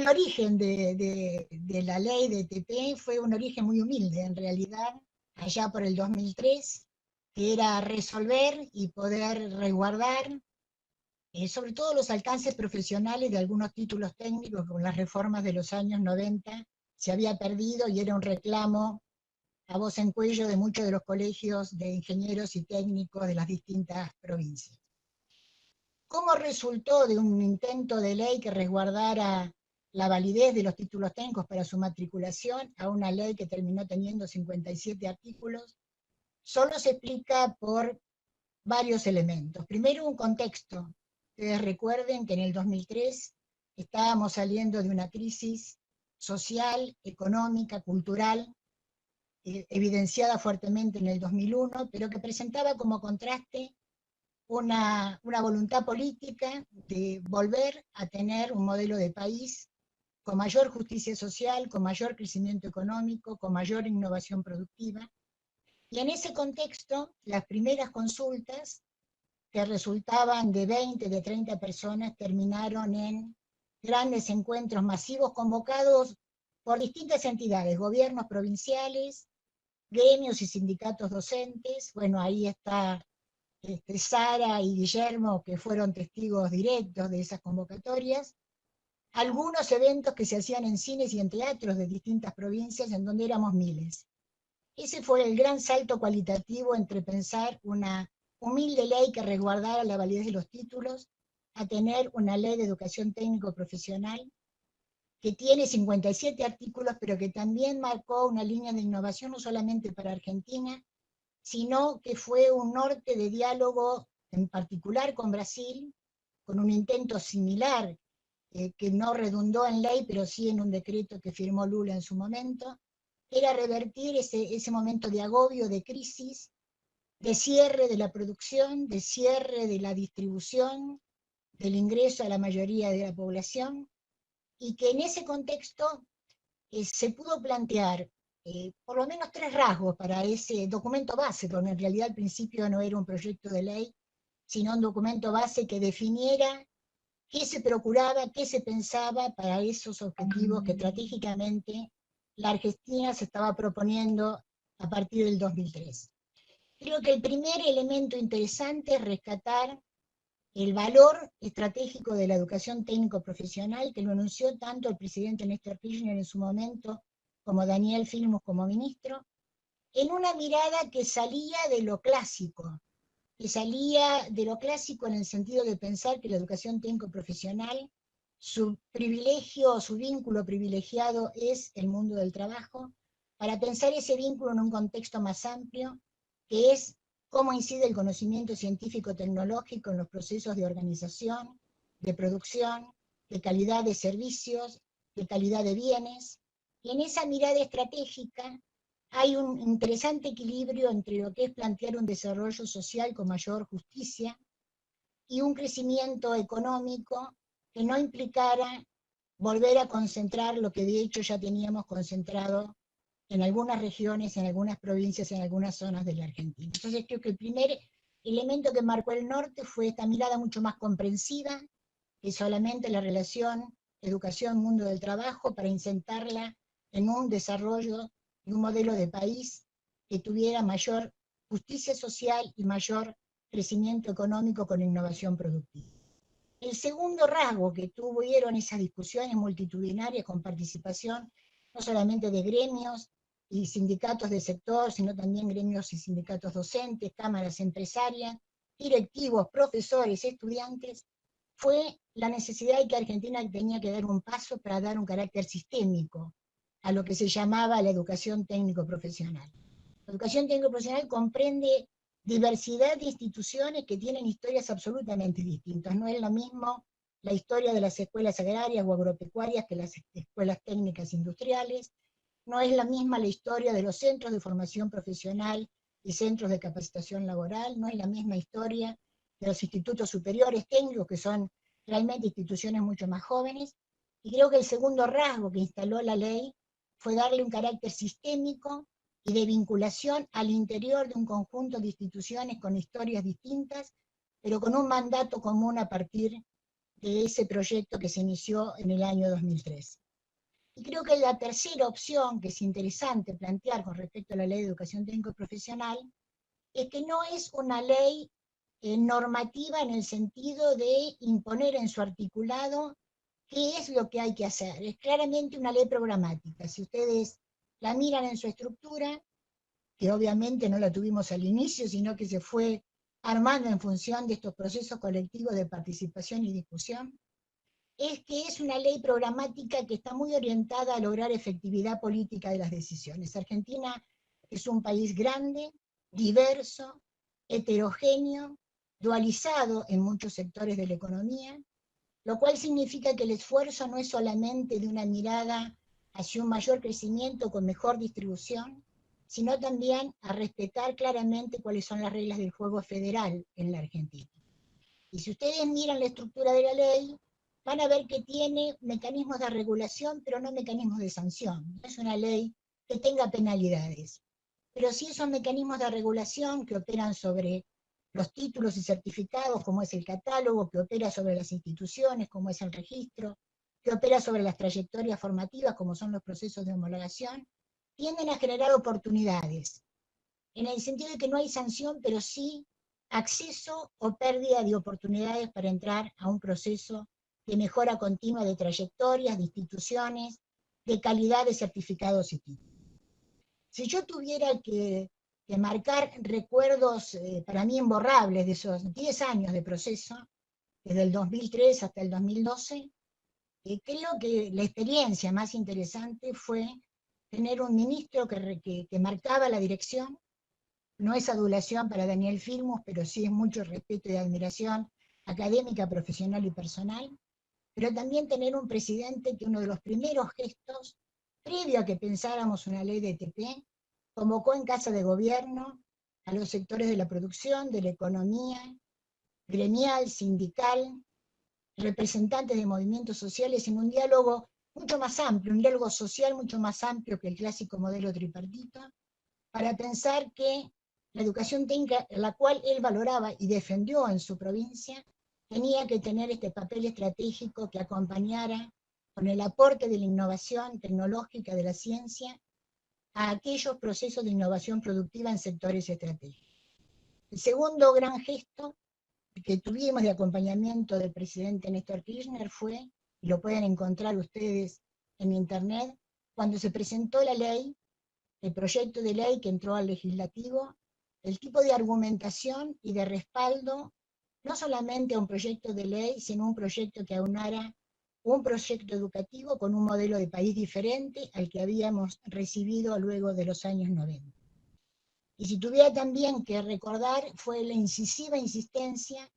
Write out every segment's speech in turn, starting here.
el origen de la ley de ETP fue un origen muy humilde, en realidad, allá por el 2003, que era resolver y poder resguardar, sobre todo los alcances profesionales de algunos títulos técnicos que con las reformas de los años 90 se había perdido y era un reclamo a voz en cuello de muchos de los colegios de ingenieros y técnicos de las distintas provincias. ¿Cómo resultó de un intento de ley que resguardara la validez de los títulos técnicos para su matriculación a una ley que terminó teniendo 57 artículos? Solo se explica por varios elementos. Primero, un contexto. Ustedes recuerden que en el 2003 estábamos saliendo de una crisis social, económica, cultural, evidenciada fuertemente en el 2001, pero que presentaba como contraste una voluntad política de volver a tener un modelo de país con mayor justicia social, con mayor crecimiento económico, con mayor innovación productiva. Y en ese contexto, las primeras consultas, que resultaban de 20, de 30 personas, terminaron en grandes encuentros masivos convocados por distintas entidades, gobiernos provinciales, gremios y sindicatos docentes. Bueno, ahí está Sara y Guillermo, que fueron testigos directos de esas convocatorias, algunos eventos que se hacían en cines y en teatros de distintas provincias, en donde éramos miles. Ese fue el gran salto cualitativo entre pensar una humilde ley que resguardara la validez de los títulos, a tener una ley de educación técnico profesional que tiene 57 artículos, pero que también marcó una línea de innovación no solamente para Argentina, sino que fue un norte de diálogo, en particular con Brasil, con un intento similar, que no redundó en ley, pero sí en un decreto que firmó Lula en su momento, era revertir ese momento de agobio, de crisis, de cierre de la producción, de cierre de la distribución, del ingreso a la mayoría de la población, y que en ese contexto se pudo plantear por lo menos 3 rasgos para ese documento base, porque en realidad al principio no era un proyecto de ley, sino un documento base que definiera qué se procuraba, qué se pensaba para esos objetivos que estratégicamente la Argentina se estaba proponiendo a partir del 2003. Creo que el primer elemento interesante es rescatar el valor estratégico de la educación técnico-profesional, que lo anunció tanto el presidente Néstor Kirchner en su momento, como Daniel Filmus como ministro, en una mirada que salía de lo clásico, en el sentido de pensar que la educación técnico-profesional, su privilegio, su vínculo privilegiado es el mundo del trabajo, para pensar ese vínculo en un contexto más amplio, que es cómo incide el conocimiento científico-tecnológico en los procesos de organización, de producción, de calidad de servicios, de calidad de bienes. Y en esa mirada estratégica hay un interesante equilibrio entre lo que es plantear un desarrollo social con mayor justicia y un crecimiento económico que no implicara volver a concentrar lo que de hecho ya teníamos concentrado en algunas regiones, en algunas provincias, en algunas zonas de la Argentina. Entonces creo que el primer elemento que marcó el norte fue esta mirada mucho más comprensiva que solamente la relación educación-mundo del trabajo, para insertarla en un desarrollo y un modelo de país que tuviera mayor justicia social y mayor crecimiento económico con innovación productiva. El segundo rasgo que tuvieron esas discusiones multitudinarias con participación no solamente de gremios y sindicatos de sector, sino también gremios y sindicatos docentes, cámaras empresarias, directivos, profesores, estudiantes, fue la necesidad de que Argentina tenía que dar un paso para dar un carácter sistémico a lo que se llamaba la educación técnico-profesional. La educación técnico-profesional comprende diversidad de instituciones que tienen historias absolutamente distintas. No es lo mismo la historia de las escuelas agrarias o agropecuarias que las escuelas técnicas industriales. No es la misma la historia de los centros de formación profesional y centros de capacitación laboral. No es la misma historia de los institutos superiores técnicos, que son realmente instituciones mucho más jóvenes. Y creo que el segundo rasgo que instaló la ley fue darle un carácter sistémico y de vinculación al interior de un conjunto de instituciones con historias distintas, pero con un mandato común a partir de ese proyecto que se inició en el año 2003. Y creo que la tercera opción que es interesante plantear con respecto a la Ley de Educación Técnico y Profesional es que no es una ley normativa en el sentido de imponer en su articulado qué es lo que hay que hacer. Es claramente una ley programática. Si ustedes la miran en su estructura, que obviamente no la tuvimos al inicio, sino que se fue armando en función de estos procesos colectivos de participación y discusión, es que es una ley programática que está muy orientada a lograr efectividad política de las decisiones. Argentina es un país grande, diverso, heterogéneo, dualizado en muchos sectores de la economía, lo cual significa que el esfuerzo no es solamente de una mirada hacia un mayor crecimiento con mejor distribución, sino también a respetar claramente cuáles son las reglas del juego federal en la Argentina. Y si ustedes miran la estructura de la ley, van a ver que tiene mecanismos de regulación, pero no mecanismos de sanción. No es una ley que tenga penalidades, pero sí esos mecanismos de regulación que operan sobre los títulos y certificados, como es el catálogo, que opera sobre las instituciones, como es el registro, que opera sobre las trayectorias formativas, como son los procesos de homologación, tienden a generar oportunidades, en el sentido de que no hay sanción, pero sí acceso o pérdida de oportunidades para entrar a un proceso de mejora continua de trayectorias, de instituciones, de calidad de certificados y títulos. Si yo tuviera que marcar recuerdos para mí imborrables de esos 10 años de proceso, desde el 2003 hasta el 2012, creo que la experiencia más interesante fue tener un ministro que marcaba la dirección. No es adulación para Daniel Filmus, pero sí es mucho respeto y admiración académica, profesional y personal, pero también tener un presidente que uno de los primeros gestos, previo a que pensáramos una ley de ETP, convocó en Casa de Gobierno a los sectores de la producción, de la economía, gremial, sindical, representantes de movimientos sociales en un diálogo mucho más amplio, un diálogo social mucho más amplio que el clásico modelo tripartito, para pensar que la educación técnica, la cual él valoraba y defendió en su provincia, tenía que tener este papel estratégico que acompañara con el aporte de la innovación tecnológica de la ciencia a aquellos procesos de innovación productiva en sectores estratégicos. El segundo gran gesto que tuvimos de acompañamiento del presidente Néstor Kirchner fue, y lo pueden encontrar ustedes en internet, cuando se presentó la ley, el proyecto de ley que entró al legislativo, el tipo de argumentación y de respaldo, no solamente a un proyecto de ley, sino un proyecto que aunara un proyecto educativo con un modelo de país diferente al que habíamos recibido luego de los años 90. Y si tuviera también que recordar, fue la incisiva insistencia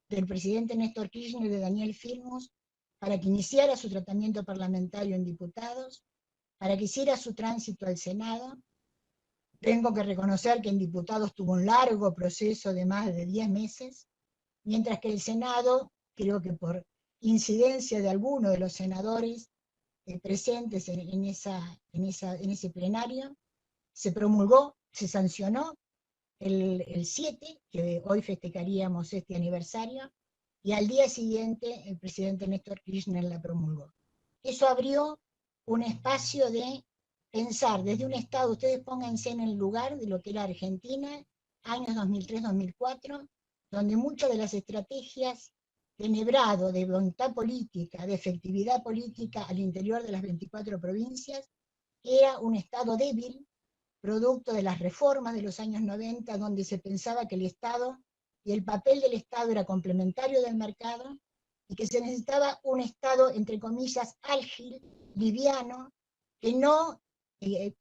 del presidente Néstor Kirchner y de Daniel Filmus para que iniciara su tratamiento parlamentario en diputados, para que hiciera su tránsito al Senado. Tengo que reconocer que en diputados tuvo un largo proceso de más de 10 meses, mientras que el Senado, creo que por incidencia de alguno de los senadores presentes en ese plenario, se promulgó, se sancionó el 7, que hoy festejaríamos este aniversario, y al día siguiente el presidente Néstor Kirchner la promulgó. Eso abrió un espacio de pensar desde un Estado, ustedes pónganse en el lugar de lo que era Argentina, años 2003-2004, donde muchas de las estrategias de enhebrado, de voluntad política, de efectividad política al interior de las 24 provincias, era un Estado débil, producto de las reformas de los años 90, donde se pensaba que el Estado y el papel del Estado era complementario del mercado, y que se necesitaba un Estado, entre comillas, ágil, liviano, que no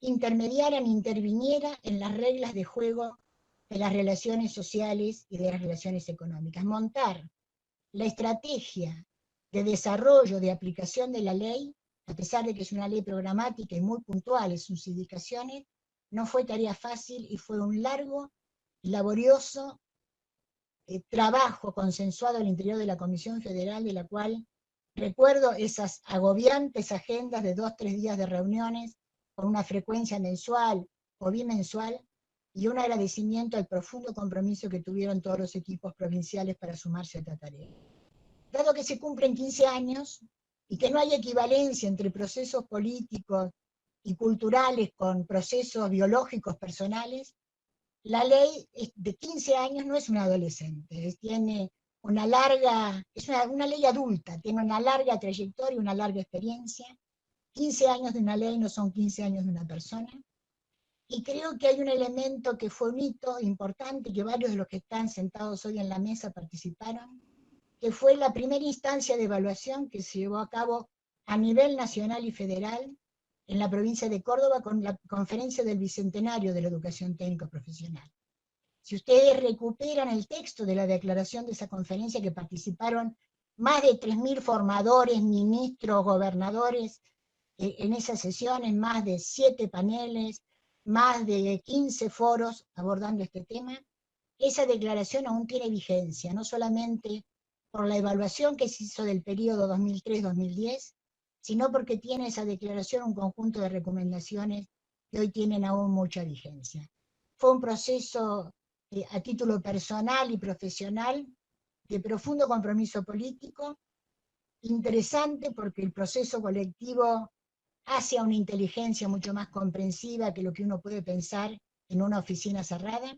intermediara ni interviniera en las reglas de juego de las relaciones sociales y de las relaciones económicas. Montar la estrategia de desarrollo, de aplicación de la ley, a pesar de que es una ley programática y muy puntual en sus indicaciones, no fue tarea fácil y fue un largo y laborioso trabajo consensuado al interior de la Comisión Federal, de la cual recuerdo esas agobiantes agendas de 2-3 días de reuniones con una frecuencia mensual o bimensual, y un agradecimiento al profundo compromiso que tuvieron todos los equipos provinciales para sumarse a esta tarea. dado que se cumplen 15 años y que no hay equivalencia entre procesos políticos y culturales con procesos biológicos personales, la ley de 15 años no es una adolescente, tiene una larga, es una ley adulta, tiene una larga trayectoria, una larga experiencia. 15 años de una ley no son 15 años de una persona. Y creo que hay un elemento que fue un hito importante, que varios de los que están sentados hoy en la mesa participaron, que fue la primera instancia de evaluación que se llevó a cabo a nivel nacional y federal en la provincia de Córdoba con la conferencia del Bicentenario de la Educación Técnico Profesional. Si ustedes recuperan el texto de la declaración de esa conferencia, que participaron más de 3.000 formadores, ministros, gobernadores en esa sesión, en más de 7 paneles, más de 15 foros abordando este tema, esa declaración aún tiene vigencia, no solamente por la evaluación que se hizo del periodo 2003-2010, sino porque tiene esa declaración un conjunto de recomendaciones que hoy tienen aún mucha vigencia. Fue un proceso a título personal y profesional de profundo compromiso político, interesante porque el proceso colectivo hace a una inteligencia mucho más comprensiva que lo que uno puede pensar en una oficina cerrada.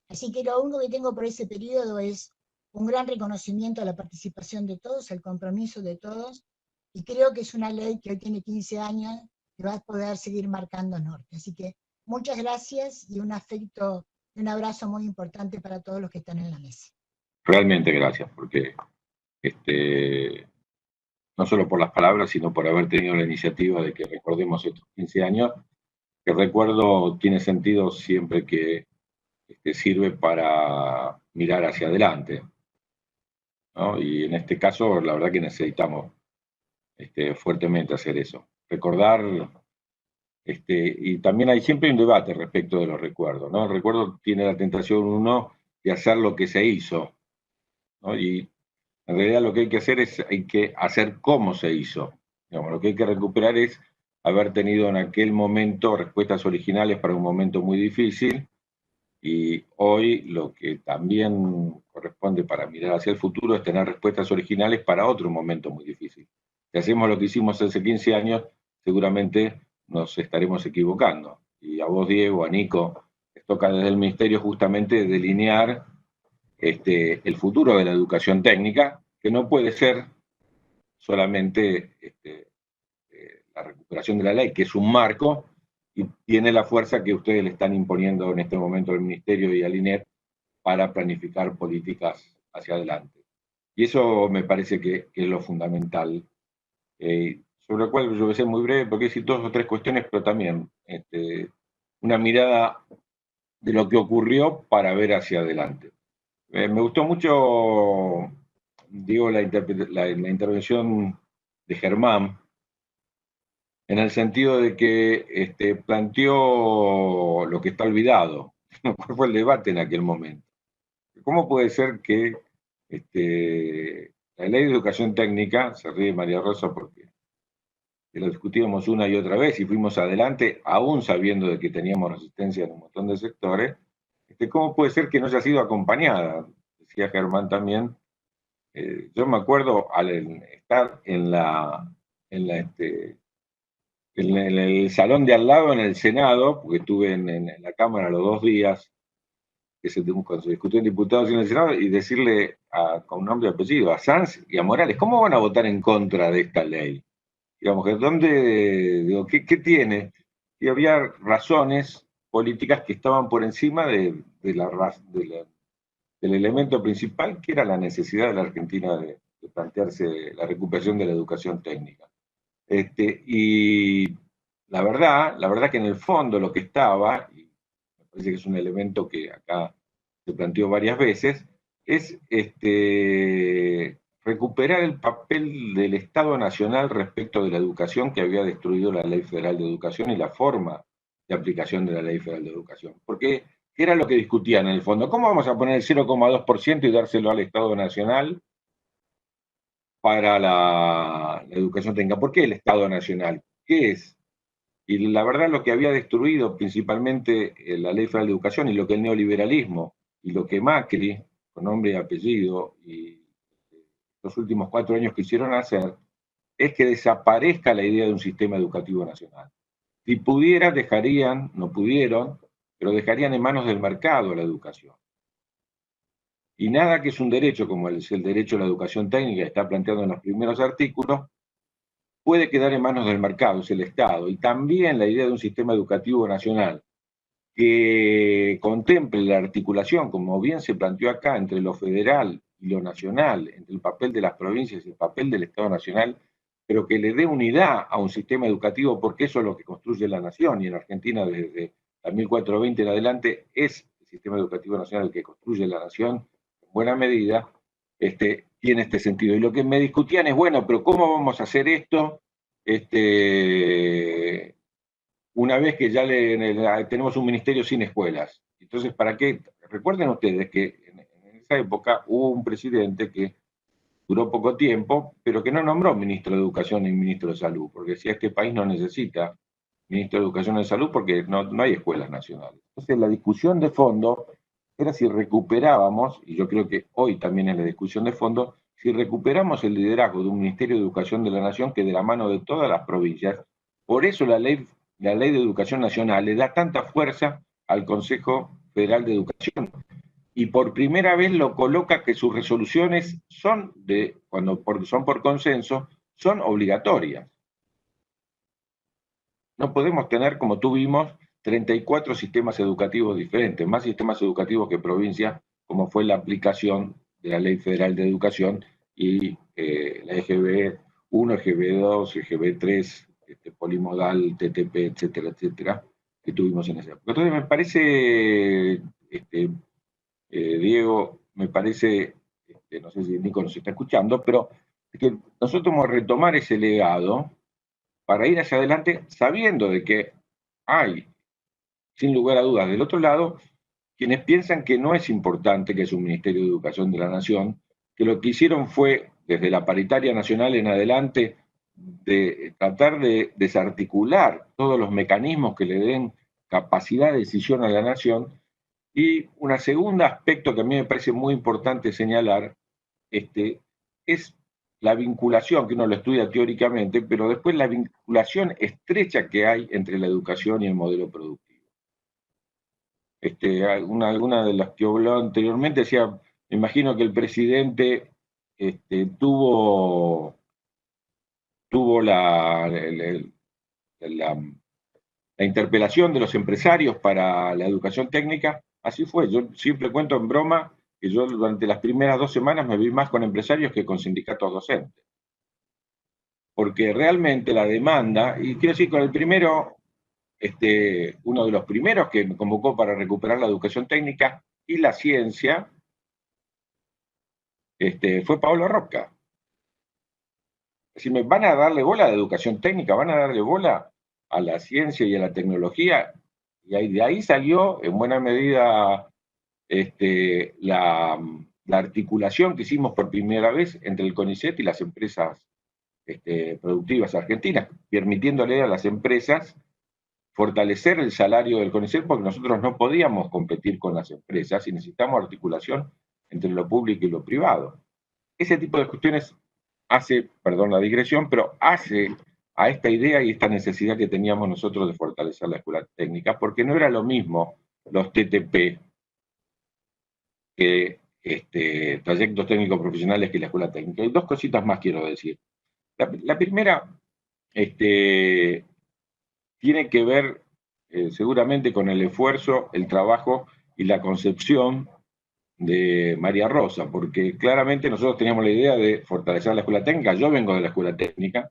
Así que lo único que tengo por ese periodo es un gran reconocimiento a la participación de todos, al compromiso de todos, y creo que es una ley que hoy tiene 15 años que va a poder seguir marcando norte. Así que muchas gracias y un afecto y un abrazo muy importante para todos los que están en la mesa. Realmente gracias, porque no solo por las palabras, sino por haber tenido la iniciativa de que recordemos estos 15 años. El recuerdo tiene sentido siempre que sirve para mirar hacia adelante, ¿no? Y en este caso, la verdad que necesitamos fuertemente hacer eso. Recordar, y también hay siempre un debate respecto de los recuerdos, ¿no? El recuerdo tiene la tentación uno de hacer lo que se hizo, ¿no? Y en realidad lo que hay que hacer es, hay que hacer cómo se hizo. Digamos, lo que hay que recuperar es haber tenido en aquel momento respuestas originales para un momento muy difícil, y hoy lo que también corresponde para mirar hacia el futuro es tener respuestas originales para otro momento muy difícil. Si hacemos lo que hicimos hace 15 años, seguramente nos estaremos equivocando. Y a vos, Diego, a Nico, les toca desde el Ministerio justamente delinear el futuro de la educación técnica, que no puede ser solamente la recuperación de la ley, que es un marco, y tiene la fuerza que ustedes le están imponiendo en este momento al Ministerio y al INEP para planificar políticas hacia adelante. Y eso me parece que es lo fundamental, sobre lo cual yo voy a ser muy breve, porque hay 2 o 3 cuestiones, pero también una mirada de lo que ocurrió para ver hacia adelante. Me gustó mucho, digo, la intervención de Germán, en el sentido de que planteó lo que está olvidado. ¿Cuál fue el debate en aquel momento? ¿Cómo puede ser que la ley de educación técnica, se ríe María Rosa porque lo discutíamos una y otra vez y fuimos adelante, aún sabiendo de que teníamos resistencia en un montón de sectores, ¿cómo puede ser que no haya sido acompañada? Decía Germán también. Yo me acuerdo al estar en el salón de al lado en el Senado, porque estuve en la Cámara los 2 días, cuando se discutió en diputados y en el Senado, y decirle con nombre y apellido a Sanz y a Morales, ¿cómo van a votar en contra de esta ley? Digamos, digo, ¿qué tiene? Y había razones políticas que estaban por encima del elemento principal, que era la necesidad de la Argentina de plantearse la recuperación de la educación técnica. Y la verdad que en el fondo lo que estaba, y me parece que es un elemento que acá se planteó varias veces, es recuperar el papel del Estado Nacional respecto de la educación, que había destruido la Ley Federal de Educación y la forma de aplicación de la Ley Federal de Educación. Porque era lo que discutían en el fondo. ¿Cómo vamos a poner el 0,2% y dárselo al Estado Nacional para la educación técnica? ¿Por qué el Estado Nacional? ¿Qué es? Y la verdad, lo que había destruido principalmente la Ley Federal de Educación, y lo que el neoliberalismo y lo que Macri, con nombre y apellido, y los últimos 4 años quisieron hacer, es que desaparezca la idea de un sistema educativo nacional. Si pudieran, dejarían, no pudieron, pero dejarían en manos del mercado la educación. Y nada que es un derecho, como es el derecho a la educación técnica, que está planteado en los primeros artículos, puede quedar en manos del mercado, es el Estado. Y también la idea de un sistema educativo nacional que contemple la articulación, como bien se planteó acá, entre lo federal y lo nacional, entre el papel de las provincias y el papel del Estado nacional, pero que le dé unidad a un sistema educativo, porque eso es lo que construye la nación, y en Argentina desde la 1420 en adelante es el sistema educativo nacional el que construye la nación, en buena medida, tiene este sentido. Y lo que me discutían es, bueno, pero ¿cómo vamos a hacer esto? Una vez que ya tenemos un ministerio sin escuelas. Entonces, ¿para qué? Recuerden ustedes que en esa época hubo un presidente que duró poco tiempo, pero que no nombró ministro de Educación ni ministro de Salud, porque decía, este país no necesita ministro de Educación y Salud porque no hay escuelas nacionales. Entonces, la discusión de fondo era si recuperábamos, y yo creo que hoy también es la discusión de fondo, si recuperamos el liderazgo de un Ministerio de Educación de la Nación que de la mano de todas las provincias. Por eso la ley de Educación Nacional le da tanta fuerza al Consejo Federal de Educación, y por primera vez lo coloca que sus resoluciones son cuando son por consenso, son obligatorias. No podemos tener, como tuvimos, 34 sistemas educativos diferentes, más sistemas educativos que provincia, como fue la aplicación de la Ley Federal de Educación y la EGB 1, EGB 2, EGB 3, polimodal, TTP, etcétera, etcétera, que tuvimos en esa época. Entonces me parece, Diego, me parece, no sé si Nico nos está escuchando, pero que nosotros vamos a retomar ese legado para ir hacia adelante sabiendo de que hay, sin lugar a dudas, del otro lado, quienes piensan que no es importante que es un Ministerio de Educación de la Nación, que lo que hicieron fue, desde la paritaria nacional en adelante, de tratar de desarticular todos los mecanismos que le den capacidad de decisión a la nación. Y un segundo aspecto que a mí me parece muy importante señalar es la vinculación, que uno lo estudia teóricamente, pero después la vinculación estrecha que hay entre la educación y el modelo productivo. Alguna de las que habló anteriormente decía, me imagino que el presidente tuvo la interpelación de los empresarios para la educación técnica. Así fue, yo siempre cuento en broma que yo durante las primeras 2 semanas me vi más con empresarios que con sindicatos docentes. Porque realmente la demanda, y quiero decir, con el primero, uno de los primeros que me convocó para recuperar la educación técnica y la ciencia, fue Pablo Rocca. Si me van a darle bola a la educación técnica, van a darle bola a la ciencia y a la tecnología, y de ahí salió en buena medida la articulación que hicimos por primera vez entre el CONICET y las empresas productivas argentinas, permitiéndole a las empresas fortalecer el salario del CONICET, porque nosotros no podíamos competir con las empresas y necesitamos articulación entre lo público y lo privado. Ese tipo de cuestiones hace, perdón la digresión, pero hace a esta idea y esta necesidad que teníamos nosotros de fortalecer la escuela técnica, porque no era lo mismo los TTP que trayectos técnicos profesionales que la escuela técnica. Y 2 cositas más quiero decir. La primera tiene que ver seguramente con el esfuerzo, el trabajo y la concepción de María Rosa, porque claramente nosotros teníamos la idea de fortalecer la escuela técnica. Yo vengo de la escuela técnica,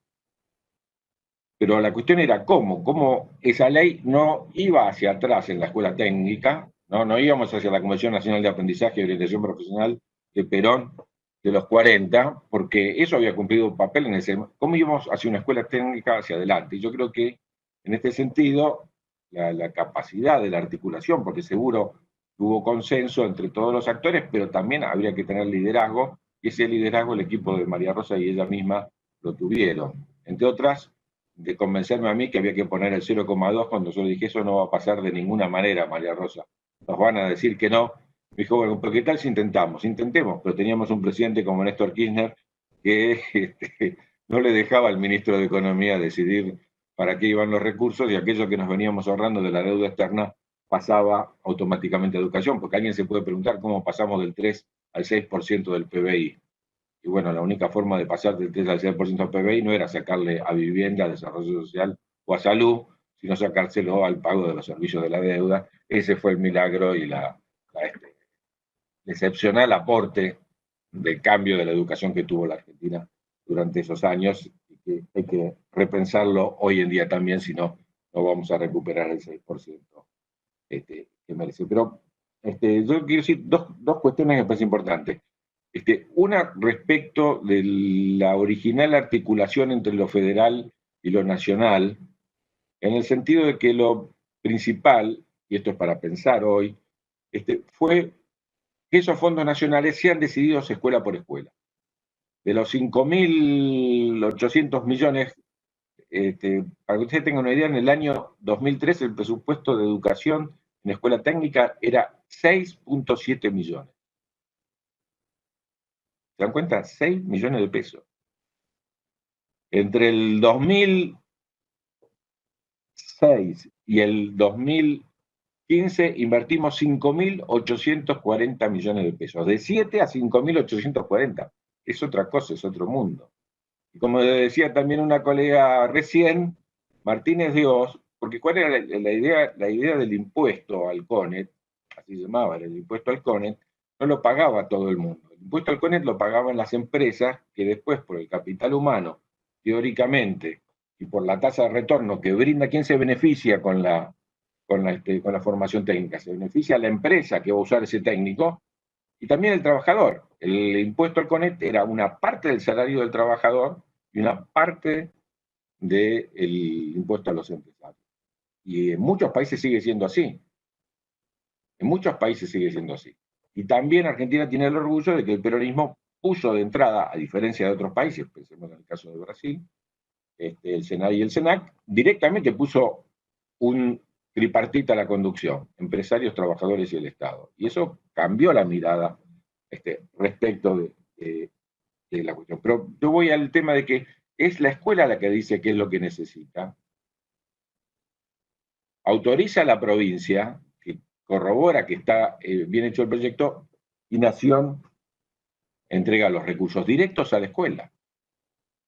pero la cuestión era cómo esa ley no iba hacia atrás en la escuela técnica, no íbamos hacia la Convención Nacional de Aprendizaje y Orientación Profesional de Perón de los 40, porque eso había cumplido un papel en ese. ¿Cómo íbamos hacia una escuela técnica hacia adelante? Y yo creo que en este sentido, la capacidad de la articulación, porque seguro hubo consenso entre todos los actores, pero también habría que tener liderazgo, y ese liderazgo el equipo de María Rosa y ella misma lo tuvieron. Entre otras, de convencerme a mí que había que poner el 0,2 cuando yo le dije, eso no va a pasar de ninguna manera, María Rosa. Nos van a decir que no. Me dijo, bueno, pero ¿qué tal si intentamos? Intentemos, pero teníamos un presidente como Néstor Kirchner que no le dejaba al ministro de Economía decidir para qué iban los recursos y aquello que nos veníamos ahorrando de la deuda externa pasaba automáticamente a educación, porque alguien se puede preguntar cómo pasamos del 3 al 6% del PBI. Y bueno, la única forma de pasar del 3 al 6% del PBI no era sacarle a vivienda, a desarrollo social o a salud, sino sacárselo al pago de los servicios de la deuda. Ese fue el milagro y el excepcional aporte del cambio de la educación que tuvo la Argentina durante esos años y que hay que repensarlo hoy en día también, si no, no vamos a recuperar el 6% que merece. Pero yo quiero decir dos cuestiones que me parecen importantes. Una respecto de la original articulación entre lo federal y lo nacional, en el sentido de que lo principal, y esto es para pensar hoy, fue que esos fondos nacionales sean decididos escuela por escuela. De los 5.800 millones, para que ustedes tengan una idea, en el año 2003 el presupuesto de educación en escuela técnica era 6.7 millones. ¿Se dan cuenta? 6 millones de pesos. Entre el 2006 y el 2015 invertimos 5.840 millones de pesos. De 7 a 5.840. Es otra cosa, es otro mundo. Y como decía también una colega recién, Martínez de Oz, porque ¿cuál era la idea? La idea del impuesto al CONET, así se llamaba, el impuesto al CONET, no lo pagaba todo el mundo. El impuesto al CONET lo pagaban las empresas que después, por el capital humano, teóricamente, y por la tasa de retorno que brinda, ¿quién se beneficia con la formación técnica? Se beneficia la empresa que va a usar ese técnico y también el trabajador. El impuesto al CONET era una parte del salario del trabajador y una parte del impuesto a los empresarios. Y en muchos países sigue siendo así. En muchos países sigue siendo así. Y también Argentina tiene el orgullo de que el peronismo puso de entrada, a diferencia de otros países, pensemos en el caso de Brasil, el Senado y el SENAC, directamente puso un tripartita a la conducción, empresarios, trabajadores y el Estado. Y eso cambió la mirada respecto de la cuestión. Pero yo voy al tema de que es la escuela la que dice qué es lo que necesita, autoriza a la provincia, que corrobora que está bien hecho el proyecto, y Nación entrega los recursos directos a la escuela.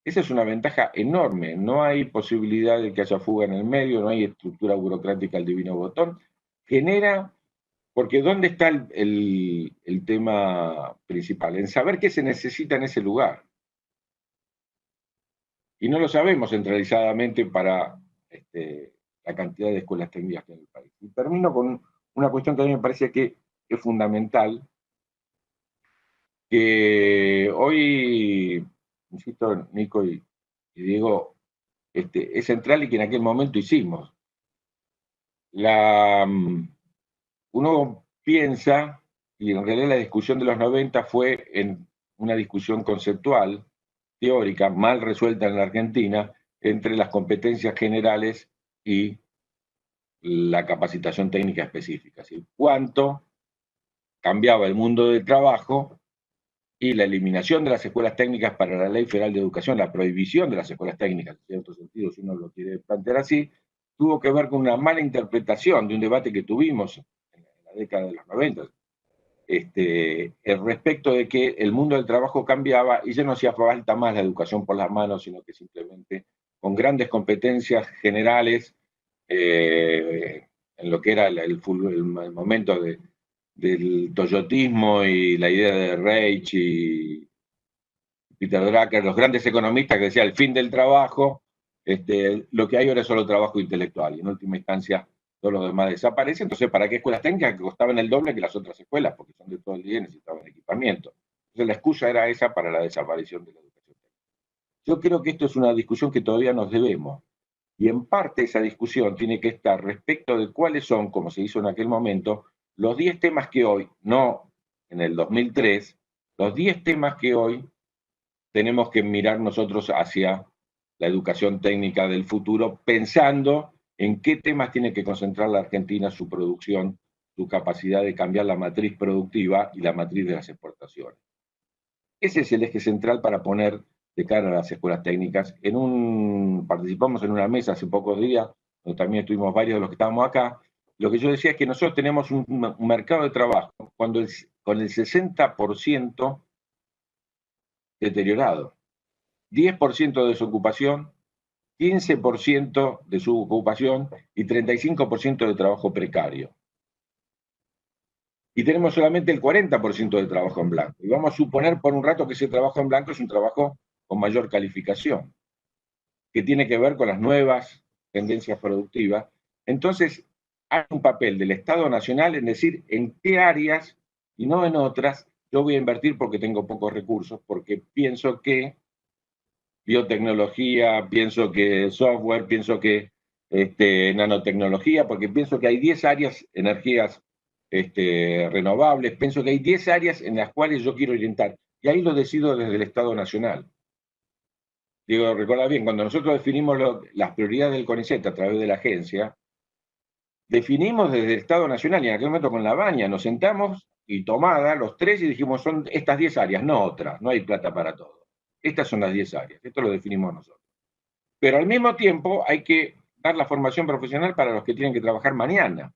Esa es una ventaja enorme. No hay posibilidad de que haya fuga en el medio, no hay estructura burocrática al divino botón. Genera, porque ¿dónde está el tema principal? En saber qué se necesita en ese lugar. Y no lo sabemos centralizadamente para la cantidad de escuelas técnicas que hay en el país. Y termino con una cuestión que a mí me parece que es fundamental, que hoy, insisto, Nico y Diego, es central y que en aquel momento hicimos. Uno piensa, y en realidad la discusión de los 90 fue en una discusión conceptual, teórica, mal resuelta en la Argentina, entre las competencias generales y la capacitación técnica específica. ¿Sí? ¿Cuánto cambiaba el mundo del trabajo y la eliminación de las escuelas técnicas para la Ley Federal de Educación, la prohibición de las escuelas técnicas, en cierto sentido, si uno lo quiere plantear así, tuvo que ver con una mala interpretación de un debate que tuvimos en la década de los 90, respecto de que el mundo del trabajo cambiaba y ya no hacía falta más la educación por las manos, sino que simplemente con grandes competencias generales, en lo que era el momento del toyotismo y la idea de Reich y Peter Drucker, los grandes economistas que decían el fin del trabajo, lo que hay ahora es solo trabajo intelectual y en última instancia todo lo demás desaparece. Entonces, ¿para qué escuelas técnicas que costaban el doble que las otras escuelas? Porque son de todo el día y necesitaban equipamiento. Entonces, la excusa era esa para la desaparición de la educación técnica. Yo creo que esto es una discusión que todavía nos debemos. Y en parte esa discusión tiene que estar respecto de cuáles son, como se hizo en aquel momento, los 10 temas que hoy, no en el 2003, los 10 temas que hoy tenemos que mirar nosotros hacia la educación técnica del futuro, pensando en qué temas tiene que concentrar la Argentina su producción, su capacidad de cambiar la matriz productiva y la matriz de las exportaciones. Ese es el eje central para poner de cara a las escuelas técnicas. Participamos en una mesa hace pocos días, donde también estuvimos varios de los que estábamos acá. Lo que yo decía es que nosotros tenemos un mercado de trabajo con el 60% deteriorado, 10% de desocupación, 15% de subocupación y 35% de trabajo precario. Y tenemos solamente el 40% de trabajo en blanco. Y vamos a suponer por un rato que ese trabajo en blanco es un trabajo con mayor calificación, que tiene que ver con las nuevas tendencias productivas. Entonces, hay un papel del Estado Nacional en decir en qué áreas y no en otras yo voy a invertir porque tengo pocos recursos, porque pienso que biotecnología, pienso que software, pienso que nanotecnología, porque pienso que hay 10 áreas, energías renovables, pienso que hay 10 áreas en las cuales yo quiero orientar. Y ahí lo decido desde el Estado Nacional. Digo, recuerda bien, cuando nosotros definimos las prioridades del CONICET a través de la agencia, definimos desde el Estado Nacional, y en aquel momento con la Baña nos sentamos y tomada los tres y dijimos, son estas 10 áreas, no otras, no hay plata para todo. Estas son las 10 áreas, esto lo definimos nosotros. Pero al mismo tiempo hay que dar la formación profesional para los que tienen que trabajar mañana.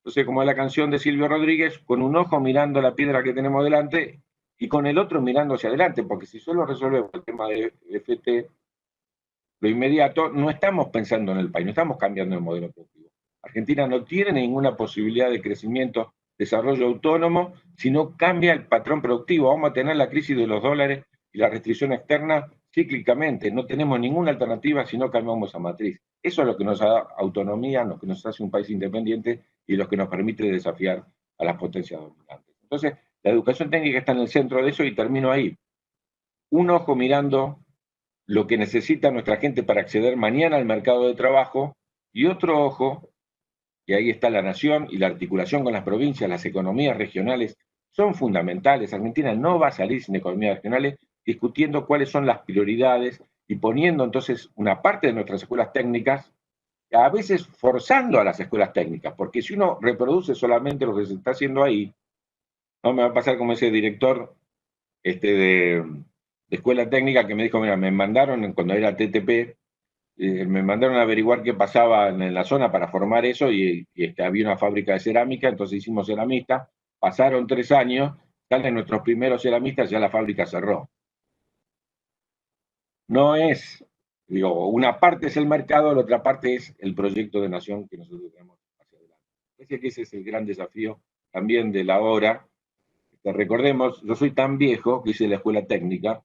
Entonces, como es la canción de Silvio Rodríguez, con un ojo mirando la piedra que tenemos delante y con el otro mirando hacia adelante, porque si solo resolvemos el tema de FT, lo inmediato, no estamos pensando en el país, no estamos cambiando el modelo productivo. Argentina no tiene ninguna posibilidad de crecimiento, desarrollo autónomo, si no cambia el patrón productivo. Vamos a tener la crisis de los dólares y la restricción externa cíclicamente. No tenemos ninguna alternativa si no cambiamos esa matriz. Eso es lo que nos da autonomía, lo que nos hace un país independiente y lo que nos permite desafiar a las potencias dominantes. Entonces, la educación técnica está en el centro de eso y termino ahí. Un ojo mirando lo que necesita nuestra gente para acceder mañana al mercado de trabajo y otro ojo, y ahí está la nación y la articulación con las provincias, las economías regionales son fundamentales. Argentina no va a salir sin economías regionales, discutiendo cuáles son las prioridades y poniendo entonces una parte de nuestras escuelas técnicas, a veces forzando a las escuelas técnicas, porque si uno reproduce solamente lo que se está haciendo ahí, no me va a pasar como ese director de escuela técnica que me dijo, mira, me mandaron cuando era TTP, me mandaron a averiguar qué pasaba en la zona para formar eso y había una fábrica de cerámica, entonces hicimos ceramista, pasaron 3 años, salen nuestros primeros ceramistas, ya la fábrica cerró. No es, digo, una parte es el mercado, la otra parte es el proyecto de nación que nosotros tenemos hacia adelante. Parece que ese es el gran desafío también de la hora. Recordemos, yo soy tan viejo que hice la escuela técnica,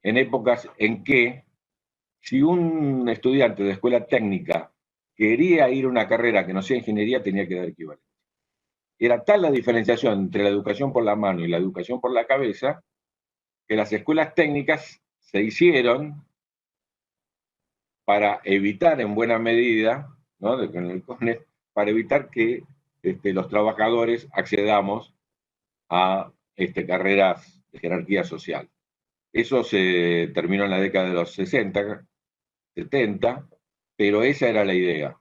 en épocas en que si un estudiante de escuela técnica quería ir a una carrera que no sea ingeniería, tenía que dar equivalencia. Era tal la diferenciación entre la educación por la mano y la educación por la cabeza, que las escuelas técnicas se hicieron para evitar en buena medida, ¿no?, en el CONET, para evitar que los trabajadores accedamos a carreras de jerarquía social. Eso se terminó en la década de los 60, 70, pero esa era la idea,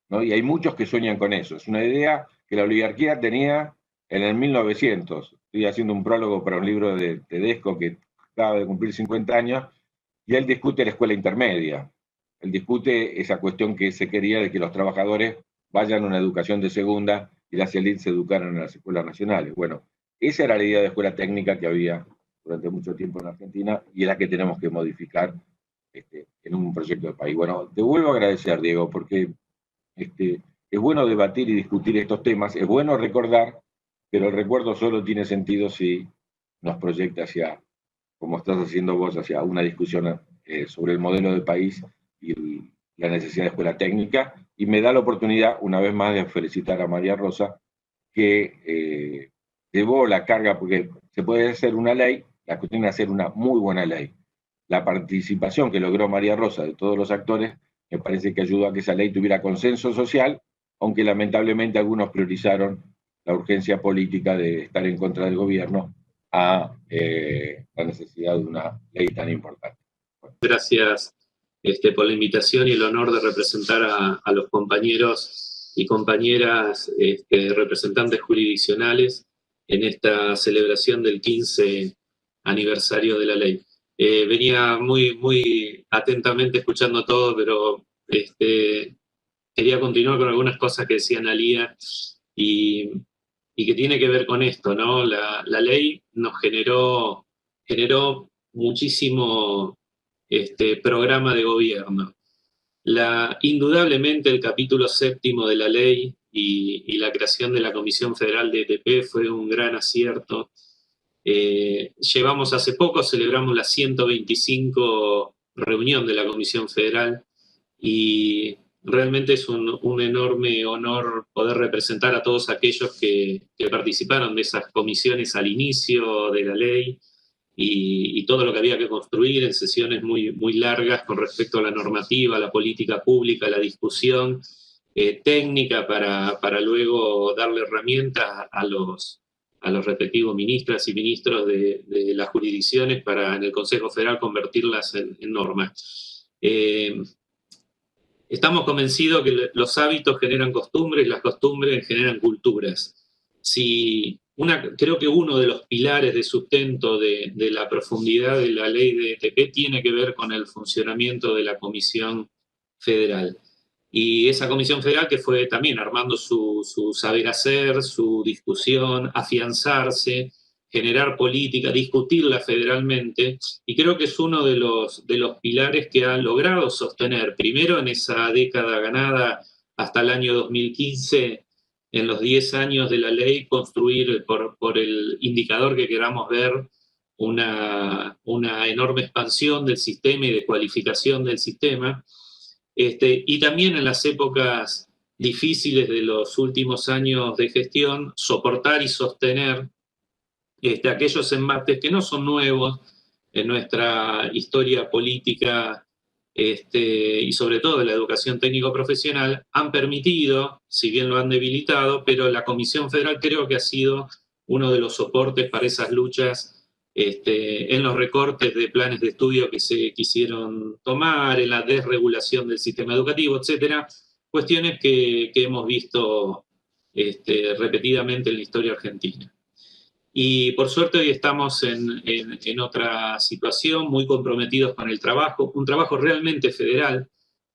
¿no? Y hay muchos que sueñan con eso. Es una idea que la oligarquía tenía en el 1900. Estoy haciendo un prólogo para un libro de Tedesco que acaba de cumplir 50 años, y él discute la escuela intermedia. Él discute esa cuestión que se quería de que los trabajadores vayan a una educación de segunda y las élites se educaran en las escuelas nacionales. Bueno, esa era la idea de escuela técnica que había durante mucho tiempo en Argentina y es la que tenemos que modificar en un proyecto de país. Bueno, te vuelvo a agradecer, Diego, porque es bueno debatir y discutir estos temas, es bueno recordar, pero el recuerdo solo tiene sentido si nos proyecta hacia, como estás haciendo vos, hacia una discusión sobre el modelo de país y la necesidad de escuela técnica, y me da la oportunidad, una vez más, de felicitar a María Rosa, que llevó la carga, porque se puede hacer una ley, la cuestión es hacer una muy buena ley. La participación que logró María Rosa de todos los actores me parece que ayudó a que esa ley tuviera consenso social, aunque lamentablemente algunos priorizaron la urgencia política de estar en contra del gobierno a la necesidad de una ley tan importante. Gracias por la invitación y el honor de representar a los compañeros y compañeras representantes jurisdiccionales en esta celebración del 15 aniversario de la ley. Venía muy atentamente escuchando todo, pero quería continuar con algunas cosas que decía Analía y que tiene que ver con esto, ¿no? La ley nos generó muchísimo programa de gobierno. Indudablemente el capítulo 7º de la ley y la creación de la Comisión Federal de ETP fue un gran acierto. Hace poco, celebramos la 125 reunión de la Comisión Federal y realmente es un enorme honor poder representar a todos aquellos que participaron de esas comisiones al inicio de la ley y todo lo que había que construir en sesiones muy largas con respecto a la normativa, la política pública, la discusión técnica para luego darle herramientas a los respectivos ministras y ministros de las jurisdicciones para en el Consejo Federal convertirlas en normas. Estamos convencidos que los hábitos generan costumbres, las costumbres generan culturas. Creo que uno de los pilares de sustento de la profundidad de la ley de ETP tiene que ver con el funcionamiento de la Comisión Federal. Y esa Comisión Federal que fue también armando su saber hacer, su discusión, afianzarse, generar política, discutirla federalmente, y creo que es uno de los pilares que ha logrado sostener, primero en esa década ganada hasta el año 2015, en los 10 años de la ley, construir por el indicador que queramos ver una enorme expansión del sistema y de cualificación del sistema, y también en las épocas difíciles de los últimos años de gestión, soportar y sostener aquellos embates que no son nuevos en nuestra historia política y sobre todo de la educación técnico-profesional, han permitido, si bien lo han debilitado, pero la Comisión Federal creo que ha sido uno de los soportes para esas luchas en los recortes de planes de estudio que se quisieron tomar, en la desregulación del sistema educativo, etcétera, cuestiones que hemos visto repetidamente en la historia argentina. Y por suerte hoy estamos en otra situación, muy comprometidos con el trabajo, un trabajo realmente federal.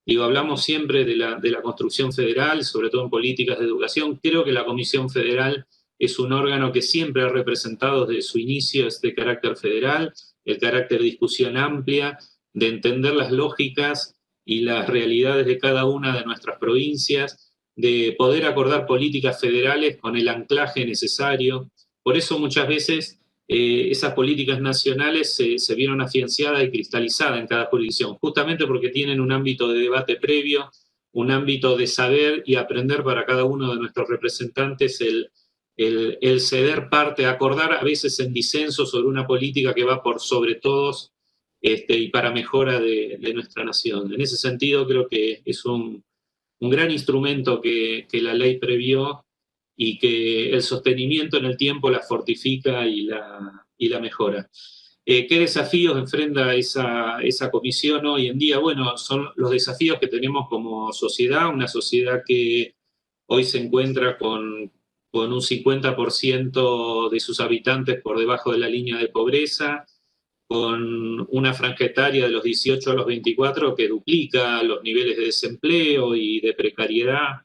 Hablamos siempre de la construcción federal, sobre todo en políticas de educación. Creo que la Comisión Federal es un órgano que siempre ha representado desde su inicio este carácter federal, el carácter de discusión amplia, de entender las lógicas y las realidades de cada una de nuestras provincias, de poder acordar políticas federales con el anclaje necesario. Por eso muchas veces esas políticas nacionales se vieron afianzadas y cristalizadas en cada jurisdicción, justamente porque tienen un ámbito de debate previo, un ámbito de saber y aprender para cada uno de nuestros representantes el ceder parte, acordar a veces en disenso sobre una política que va por sobre todos y para mejora de nuestra nación. En ese sentido creo que es un gran instrumento que la ley previó y que el sostenimiento en el tiempo la fortifica y la mejora. ¿Qué desafíos enfrenta esa comisión hoy en día? Bueno, son los desafíos que tenemos como sociedad, una sociedad que hoy se encuentra con un 50% de sus habitantes por debajo de la línea de pobreza, con una franja etaria de los 18 a los 24 que duplica los niveles de desempleo y de precariedad,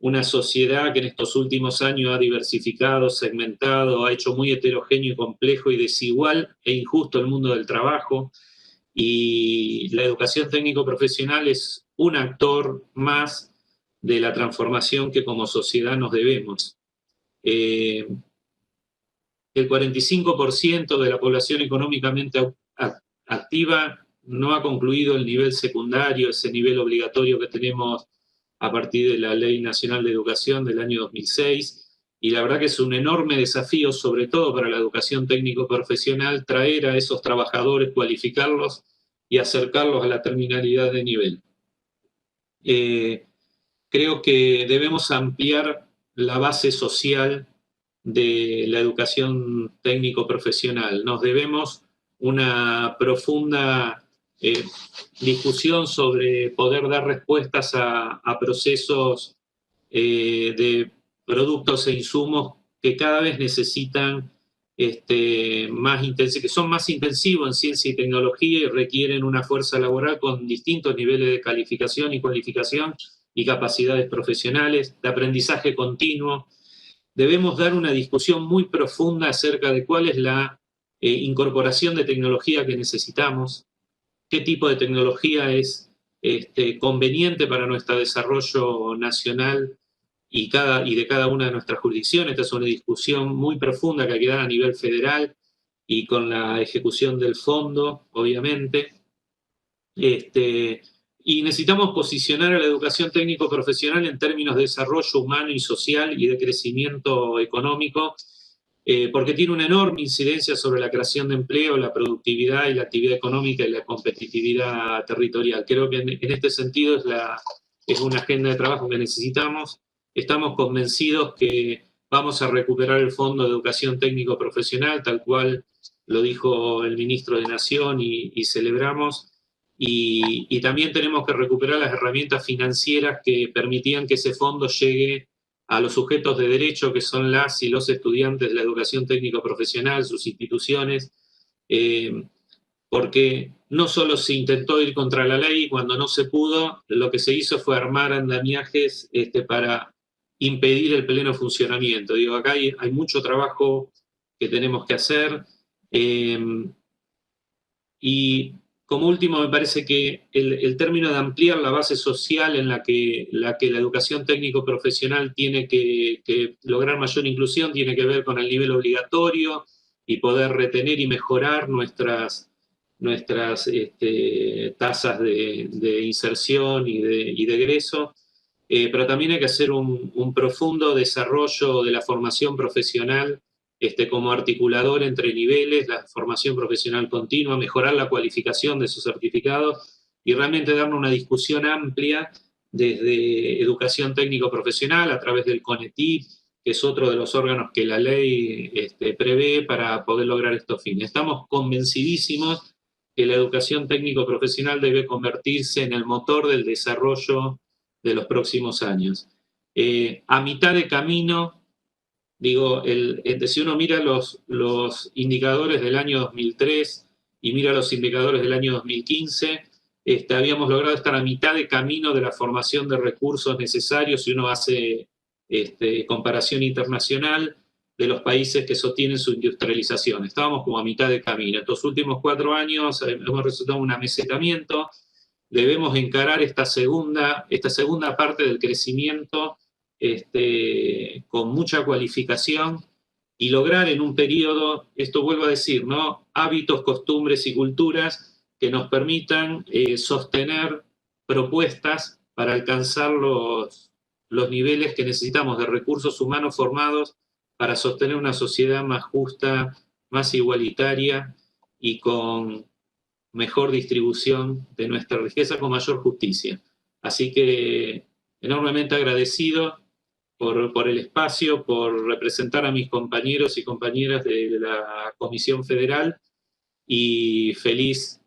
una sociedad que en estos últimos años ha diversificado, segmentado, ha hecho muy heterogéneo y complejo y desigual e injusto el mundo del trabajo, y la educación técnico-profesional es un actor más de la transformación que como sociedad nos debemos. El 45% de la población económicamente activa no ha concluido el nivel secundario, ese nivel obligatorio que tenemos a partir de la Ley Nacional de Educación del año 2006, y la verdad que es un enorme desafío, sobre todo para la educación técnico-profesional, traer a esos trabajadores, cualificarlos y acercarlos a la terminalidad de nivel. Creo que debemos ampliar la base social de la educación técnico-profesional. Nos debemos una profunda discusión sobre poder dar respuestas a procesos de productos e insumos que cada vez necesitan que son más intensivos en ciencia y tecnología y requieren una fuerza laboral con distintos niveles de calificación y cualificación y capacidades profesionales, de aprendizaje continuo. Debemos dar una discusión muy profunda acerca de cuál es la incorporación de tecnología que necesitamos, qué tipo de tecnología es conveniente para nuestro desarrollo nacional y de cada una de nuestras jurisdicciones. Esta es una discusión muy profunda que hay que dar a nivel federal y con la ejecución del fondo, obviamente. Y necesitamos posicionar a la educación técnico-profesional en términos de desarrollo humano y social y de crecimiento económico, porque tiene una enorme incidencia sobre la creación de empleo, la productividad y la actividad económica y la competitividad territorial. Creo que en este sentido es una agenda de trabajo que necesitamos. Estamos convencidos que vamos a recuperar el Fondo de Educación Técnico-Profesional, tal cual lo dijo el ministro de Nación y celebramos. Y también tenemos que recuperar las herramientas financieras que permitían que ese fondo llegue a los sujetos de derecho, que son las y los estudiantes de la educación técnico-profesional, sus instituciones, porque no solo se intentó ir contra la ley, cuando no se pudo, lo que se hizo fue armar andamiajes para impedir el pleno funcionamiento. Digo, acá hay mucho trabajo que tenemos que hacer, y como último, me parece que el término de ampliar la base social en la que la educación técnico-profesional tiene que lograr mayor inclusión tiene que ver con el nivel obligatorio y poder retener y mejorar nuestras tasas de inserción y de egreso, pero también hay que hacer un profundo desarrollo de la formación profesional como articulador entre niveles, la formación profesional continua, mejorar la cualificación de sus certificados y realmente darnos una discusión amplia desde educación técnico-profesional a través del CONETIP, que es otro de los órganos que la ley prevé para poder lograr estos fines. Estamos convencidísimos que la educación técnico-profesional debe convertirse en el motor del desarrollo de los próximos años. A mitad de camino, digo, si uno mira los indicadores del año 2003 y mira los indicadores del año 2015, habíamos logrado estar a mitad de camino de la formación de recursos necesarios si uno hace comparación internacional de los países que sostienen su industrialización. Estábamos como a mitad de camino. Estos últimos 4 años hemos resultado un amesetamiento. Debemos encarar esta segunda parte del crecimiento con mucha cualificación y lograr en un periodo, esto vuelvo a decir, ¿no?, hábitos, costumbres y culturas que nos permitan sostener propuestas para alcanzar los niveles que necesitamos de recursos humanos formados para sostener una sociedad más justa, más igualitaria y con mejor distribución de nuestra riqueza, con mayor justicia. Así que enormemente agradecido por el espacio, por representar a mis compañeros y compañeras de la Comisión Federal, y feliz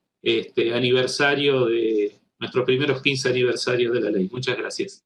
aniversario de nuestros primeros 15 aniversarios de la ley. Muchas gracias.